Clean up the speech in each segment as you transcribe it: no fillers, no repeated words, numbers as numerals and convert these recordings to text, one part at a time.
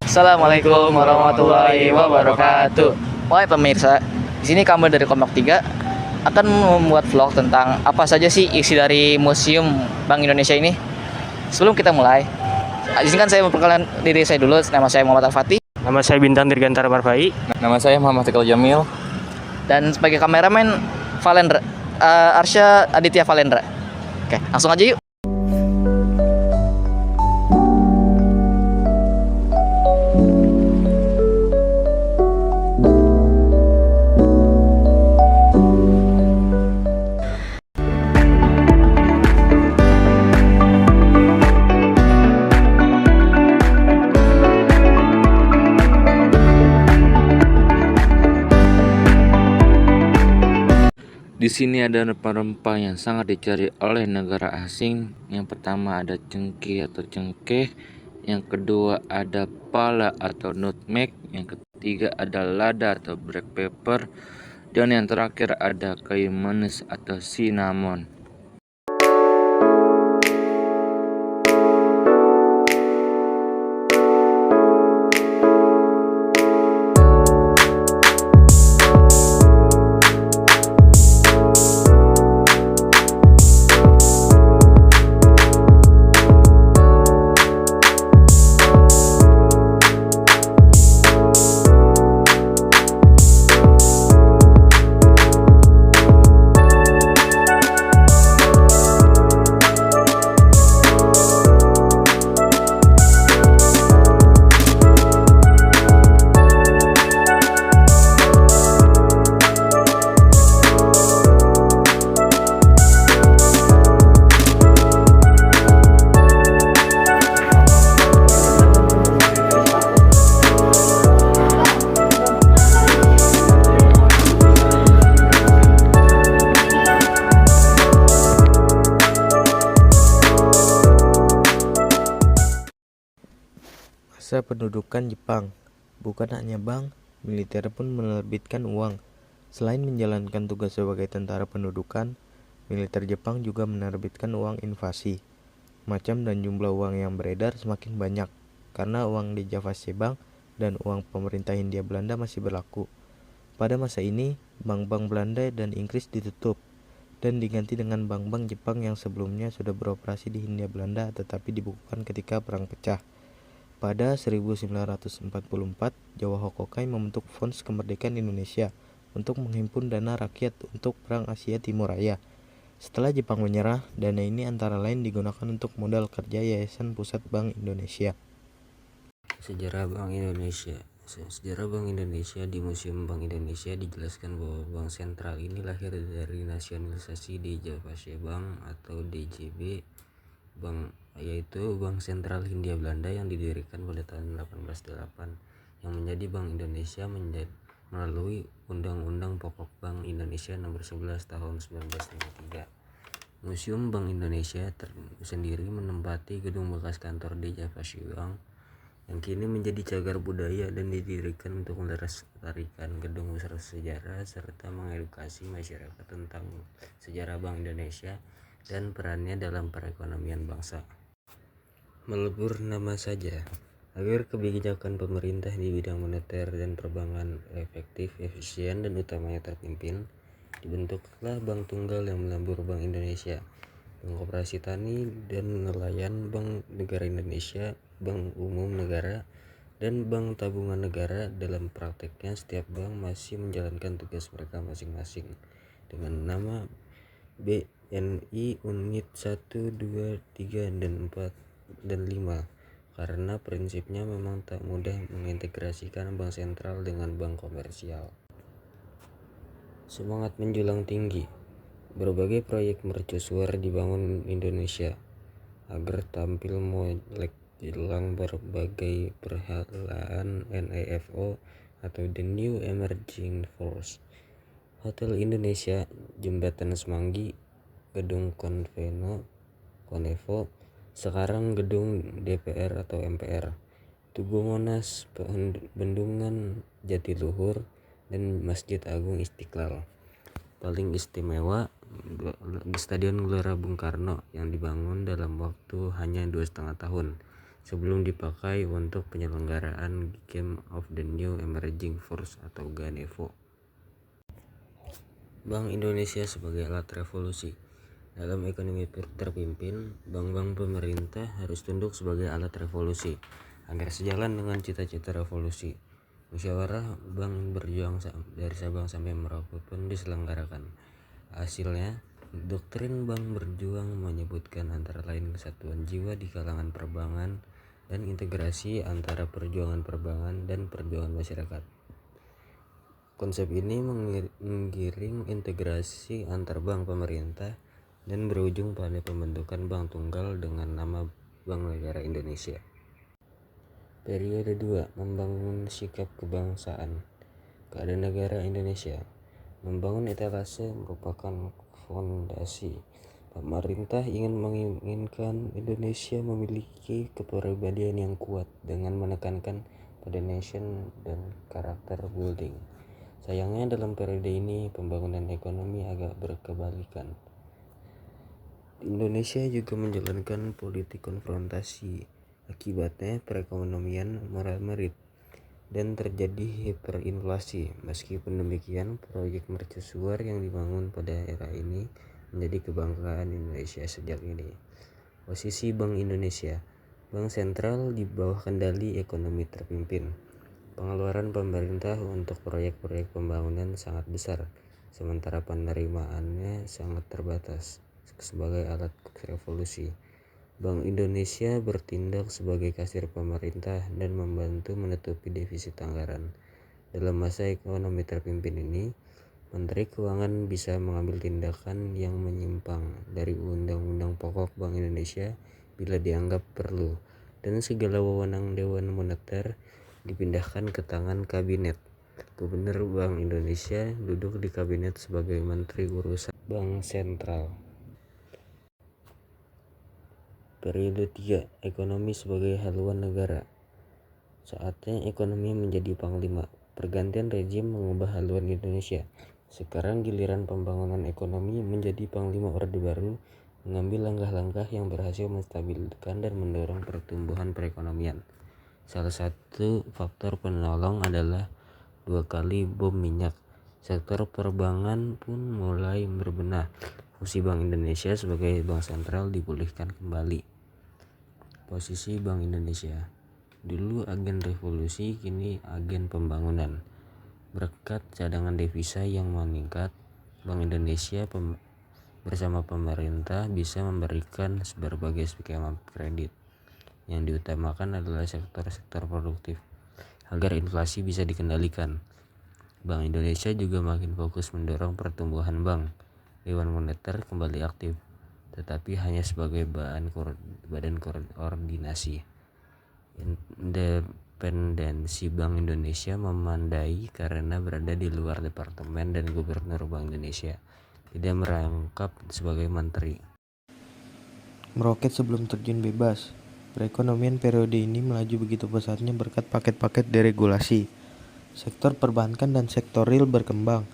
Assalamualaikum warahmatullahi wabarakatuh. Hai pemirsa, di sini kami dari Kompak 3 akan membuat vlog tentang apa saja sih isi dari Museum Bank Indonesia ini. Sebelum kita mulai, izinkan saya memperkenalkan diri saya dulu. Nama saya Muhammad Al-Fatih. Nama saya Bintang Dirgantara Marfai. Nama saya Muhammad Tegal Jamil. Dan sebagai kameramen Valendra, Arsya Aditya Valendra. Oke, langsung aja yuk. Di sini ada rempah-rempah yang sangat dicari oleh negara asing. Yang pertama ada cengkeh atau cengkeh, yang kedua ada pala atau nutmeg, yang ketiga ada lada atau black pepper, dan yang terakhir ada kayu manis atau cinnamon. Masa pendudukan Jepang. Bukan hanya bank, militer pun menerbitkan uang. Selain menjalankan tugas sebagai tentara pendudukan, militer Jepang juga menerbitkan uang invasi. Macam dan jumlah uang yang beredar semakin banyak, karena uang di Javasche Bank dan uang pemerintah Hindia Belanda masih berlaku. Pada masa ini, bank-bank Belanda dan Inggris ditutup, dan diganti dengan bank-bank Jepang yang sebelumnya sudah beroperasi di Hindia Belanda tetapi dibukukan ketika perang pecah. Pada 1944, Jawa Hokokai membentuk Fons Kemerdekaan Indonesia untuk menghimpun dana rakyat untuk Perang Asia Timur Raya. Setelah Jepang menyerah, dana ini antara lain digunakan untuk modal kerja Yayasan Pusat Bank Indonesia. Sejarah Bank Indonesia. Sejarah Bank Indonesia. Di Museum Bank Indonesia dijelaskan bahwa bank sentral ini lahir dari nasionalisasi di Javasche Bank atau DJB Bank, yaitu Bank Sentral Hindia Belanda yang didirikan pada tahun 1808 yang menjadi Bank Indonesia melalui Undang-Undang Pokok Bank Indonesia Nomor 11 Tahun 1953. Museum Bank Indonesia sendiri menempati gedung bekas kantor di Javasche Bank yang kini menjadi cagar budaya dan didirikan untuk melestarikan gedung bersejarah serta mengedukasi masyarakat tentang sejarah Bank Indonesia dan perannya dalam perekonomian bangsa. Melebur nama saja. Agar kebijakan pemerintah di bidang moneter dan perbankan efektif, efisien, dan utamanya terpimpin, dibentuklah Bank Tunggal yang melebur Bank Indonesia, Bank Koperasi Tani dan Nelayan, Bank Negara Indonesia, Bank Umum Negara, dan Bank Tabungan Negara. Dalam prakteknya, setiap bank masih menjalankan tugas mereka masing-masing dengan nama NI Unit 1, 2, 3, dan 4, dan 5 karena prinsipnya memang tak mudah mengintegrasikan bank sentral dengan bank komersial. Semangat menjulang tinggi. Berbagai proyek mercusuar dibangun Indonesia agar tampil molek jelang berbagai perhelatan NEFO atau The New Emerging Force. Hotel Indonesia, Jembatan Semanggi, Gedung Konevo, sekarang Gedung DPR atau MPR, Tugu Monas, Bendungan Jatiluhur, dan Masjid Agung Istiqlal. Paling istimewa Stadion Gelora Bung Karno yang dibangun dalam waktu hanya 2,5 tahun sebelum dipakai untuk penyelenggaraan Game of the New Emerging Force atau GANEVO. Bank Indonesia sebagai alat revolusi. Dalam ekonomi terpimpin, bank-bank pemerintah harus tunduk sebagai alat revolusi agar sejalan dengan cita-cita revolusi. Musyawarah bank berjuang dari Sabang sampai Merauke pun diselenggarakan. Hasilnya, doktrin bank berjuang menyebutkan antara lain kesatuan jiwa di kalangan perbankan dan integrasi antara perjuangan perbankan dan perjuangan masyarakat. Konsep ini menggiring integrasi antar bank pemerintah dan berujung pada pembentukan bank tunggal dengan nama Bank Negara Indonesia. Periode 2. Membangun sikap kebangsaan. Keadaan negara Indonesia. Membangun etalase merupakan fondasi. Pemerintah menginginkan Indonesia memiliki kepribadian yang kuat dengan menekankan pada nation dan karakter building. Sayangnya dalam periode ini pembangunan ekonomi agak berkebalikan. Indonesia juga menjalankan politik konfrontasi. Akibatnya perekonomian merit dan terjadi hiperinflasi. Meskipun demikian, proyek mercusuar yang dibangun pada era ini menjadi kebanggaan Indonesia sejak ini. Posisi Bank Indonesia. Bank sentral di bawah kendali ekonomi terpimpin. Pengeluaran pemerintah untuk proyek-proyek pembangunan sangat besar, sementara penerimaannya sangat terbatas. Sebagai alat revolusi, Bank Indonesia bertindak sebagai kasir pemerintah dan membantu menutupi defisit anggaran. Dalam masa ekonomi terpimpin ini, Menteri Keuangan bisa mengambil tindakan yang menyimpang dari Undang-Undang Pokok Bank Indonesia bila dianggap perlu, dan segala wewenang Dewan Moneter dipindahkan ke tangan Kabinet. Gubernur Bank Indonesia duduk di Kabinet sebagai Menteri Urusan Bank Sentral. Periode 3. Ekonomi sebagai haluan negara. Saatnya ekonomi menjadi panglima. Pergantian rezim mengubah haluan Indonesia. Sekarang giliran pembangunan ekonomi menjadi panglima Orde Baru mengambil langkah-langkah yang berhasil menstabilkan dan mendorong pertumbuhan perekonomian. Salah satu faktor penolong adalah 2 kali bom minyak. Sektor perbankan pun mulai berbenah. Fungsi Bank Indonesia sebagai bank sentral dipulihkan kembali. Posisi Bank Indonesia. Dulu agen revolusi, kini agen pembangunan. Berkat cadangan devisa yang meningkat, Bank Indonesia bersama pemerintah bisa memberikan berbagai skema kredit. Yang diutamakan adalah sektor-sektor produktif agar inflasi bisa dikendalikan. Bank Indonesia juga makin fokus mendorong pertumbuhan bank. Dewan Moneter kembali aktif, tetapi hanya sebagai badan koordinasi. Independensi Bank Indonesia memandai karena berada di luar departemen dan Gubernur Bank Indonesia tidak merangkap sebagai menteri. Meroket sebelum terjun bebas. Perekonomian periode ini melaju begitu pesatnya berkat paket-paket deregulasi. Sektor perbankan dan sektor real berkembang.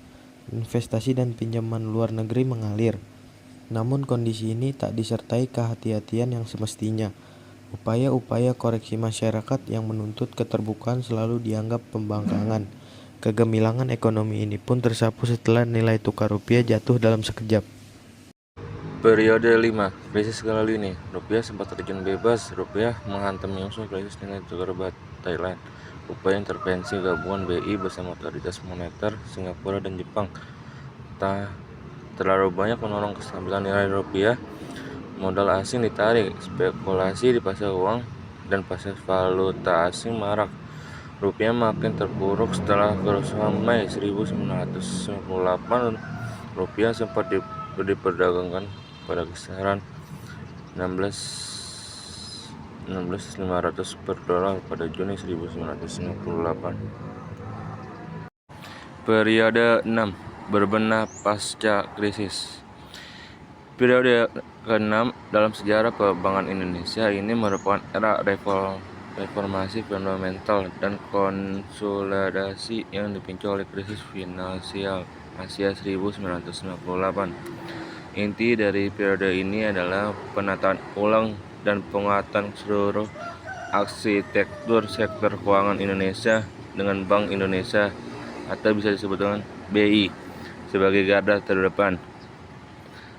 Investasi dan pinjaman luar negeri mengalir. Namun kondisi ini tak disertai kehati-hatian yang semestinya. Upaya-upaya koreksi masyarakat yang menuntut keterbukaan selalu dianggap pembangkangan. Kegemilangan ekonomi ini pun tersapu setelah nilai tukar rupiah jatuh dalam sekejap. Periode 5. Krisis skala lini. Rupiah sempat terjun bebas. Rupiah menghantam musuh krisis nilai tukar baht Thailand. Upaya intervensi gabungan BI bersama otoritas moneter Singapura dan Jepang terlalu banyak menolong kestabilan nilai rupiah. Modal asing ditarik, spekulasi di pasar uang dan pasar valuta asing marak. Rupiah makin terpuruk setelah kerusuhan Mei 1998. Rupiah sempat diperdagangkan pada kisaran 16.500 per dolar pada Juni 1998. Periode 6. Berbenah pasca krisis. Periode ke-6 dalam sejarah perbankan Indonesia ini merupakan era reformasi fundamental dan konsolidasi yang dipicu oleh krisis finansial Asia 1998. Inti dari periode ini adalah penataan ulang dan penguatan seluruh arsitektur sektor keuangan Indonesia dengan Bank Indonesia atau bisa disebut dengan BI sebagai garda terdepan.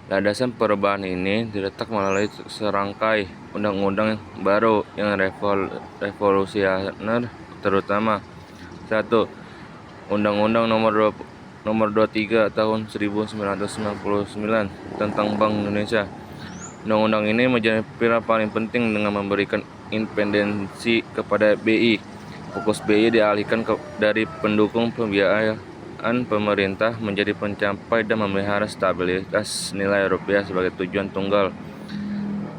Landasan perubahan ini diletak melalui serangkai undang-undang baru yang revolusioner, terutama 1. Undang-Undang Nomor 23 Tahun 1999 tentang Bank Indonesia. Undang-undang ini menjadi pilar paling penting dengan memberikan independensi kepada BI. Fokus BI dialihkan dari pendukung pembiayaan pemerintah menjadi pencapai dan memelihara stabilitas nilai rupiah sebagai tujuan tunggal.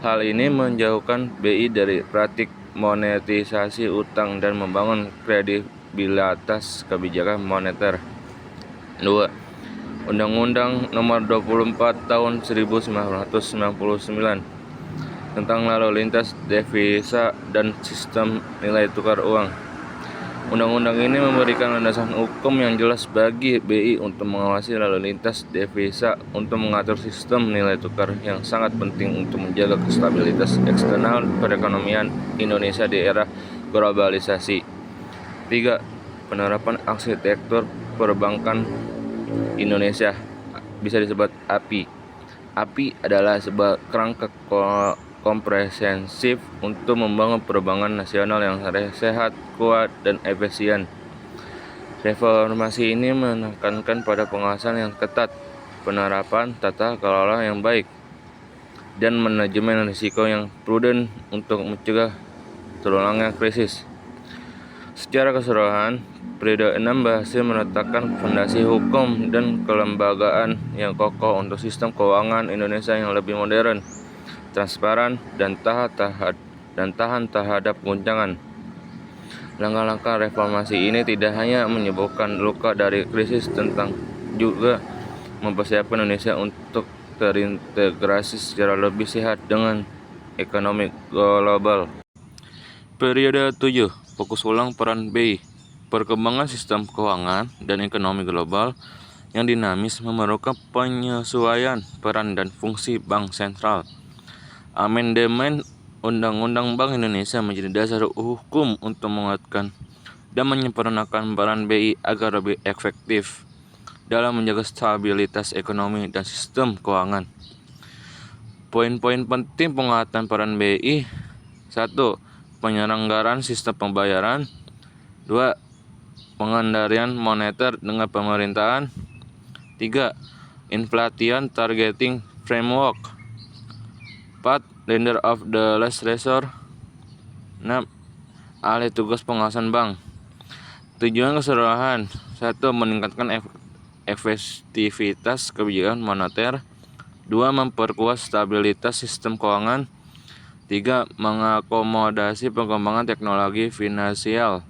Hal ini menjauhkan BI dari praktik monetisasi utang dan membangun kredibilitas kebijakan moneter. 2. Undang-Undang Nomor 24 Tahun 1999 tentang lalu lintas devisa dan sistem nilai tukar uang. Undang-undang ini memberikan landasan hukum yang jelas bagi BI untuk mengawasi lalu lintas devisa untuk mengatur sistem nilai tukar yang sangat penting untuk menjaga stabilitas eksternal perekonomian Indonesia di era globalisasi. 3. Penerapan arsitektur perbankan Indonesia, bisa disebut API. API adalah sebuah kerangka komprehensif untuk membangun perbankan nasional yang sehat, kuat, dan efisien. Reformasi ini menekankan pada pengawasan yang ketat, penerapan tata kelola yang baik, dan manajemen risiko yang prudent untuk mencegah terulangnya krisis. Secara keseluruhan, periode 6 berhasil menetapkan fondasi hukum dan kelembagaan yang kokoh untuk sistem keuangan Indonesia yang lebih modern, transparan, dan tahan terhadap guncangan. Langkah-langkah reformasi ini tidak hanya menyembuhkan luka dari krisis, tentang juga mempersiapkan Indonesia untuk terintegrasi secara lebih sehat dengan ekonomi global. Periode 7. Fokus ulang peran BI. Perkembangan sistem keuangan dan ekonomi global yang dinamis memerlukan penyesuaian peran dan fungsi bank sentral. Amandemen Undang-Undang Bank Indonesia menjadi dasar hukum untuk menguatkan dan menyempurnakan peran BI agar lebih efektif dalam menjaga stabilitas ekonomi dan sistem keuangan. Poin-poin penting penguatan peran BI: 1. Penyelenggaraan sistem pembayaran. 2. Pengendalian moneter dengan pemerintahan. 3. Inflation targeting framework. 4. Lender of the last resort. 6. Alih tugas pengawasan bank. Tujuan keseluruhan: 1. Meningkatkan efektivitas kebijakan moneter. 2. Memperkuat stabilitas sistem keuangan. 3. Mengakomodasi perkembangan teknologi finansial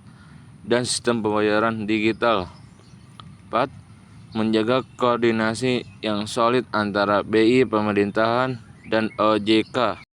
dan sistem pembayaran digital. 4. Menjaga koordinasi yang solid antara BI, pemerintahan, dan OJK.